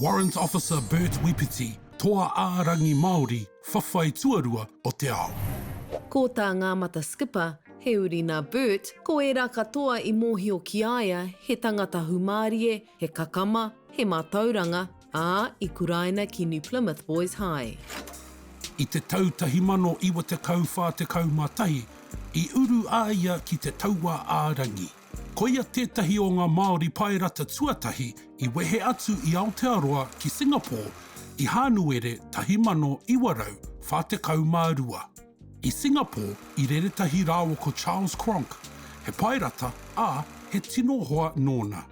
Warrant Officer Bert Wipiti, toa ārangi Māori, whawhai tuarua o te ao. Ko tā ngāmata skipper, he uri nā Bert, ko e rā katoa I mōhio ki aia, he tangata humarie, he kakama, he mātauranga, I kuraina ki New Plymouth Boys High. I te tautahi mano iwa te kauwha te kaumatahi, I uru aia ki te taua ārangi. Ko ia tētahi o ngā Māori pairata tuatahi I wehe atu I Aotearoa ki Singapore I hānuere tahi mano iwarau whātekau mārua. I Singapore, I reretahi rāua ko Charles Cronk, he pairata he tino hoa nōna.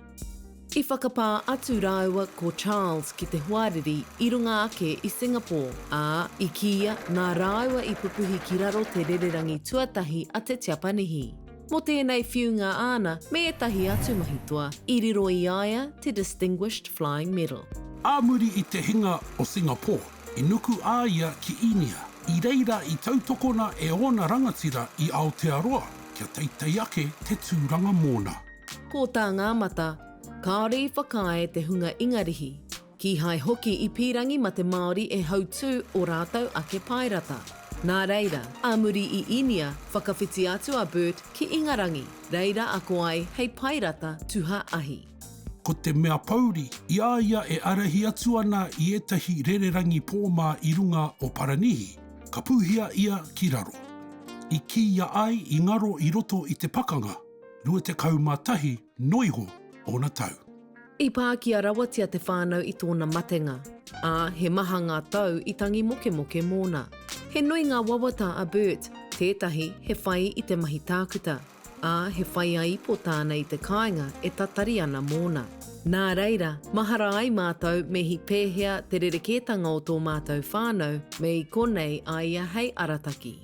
I whakapā atu rāua ko Charles ki te huariri I runga ake I Singapore, I kia nā rāua I pupuhi ki raro te rererangi tuatahi a te tiapanihi. Mo tēnei whiunga āna, me etahi atu mahitoa, I riro I aia te Distinguished Flying Medal. Āmuri I te hinga o Singapore, I nuku āia ki Inia, I reira I tautokona e ona rangatira I Aotearoa, kia teitei ake te tūranga mōna. Ko tā ngāmata, kāore I whakae te hunga ingarihi, ki hai hoki I pirangi ma te Māori e hautū o rātou ake pairata. Nā reira, āmuri I Inia, whakawhiti atu a Bert ki Ingarangi, reira ako ai hei pairata tuha ahi. Ko te mea pauri, I aia e arahi atu ana I etahi rererangi pōmā I runga o Paranihi, ka puhia ia ki raro. I ki ia ai I ngaro I roto I te pakanga, rua te kaumatahi noiho ona tau. I pākia rawatia te whānau I tōna matenga, he maha ngā tau I tangi moke moke mōna. He nui ngā wawata a Bert, tētahi he whai I te mahi tākuta, he whai a ipo tāna I te kāinga e tatari ana mōna. Nā reira, mahara ai mātou me hi pēhea te rerekētanga o tō mātou whānau me I konei a ia hei arataki.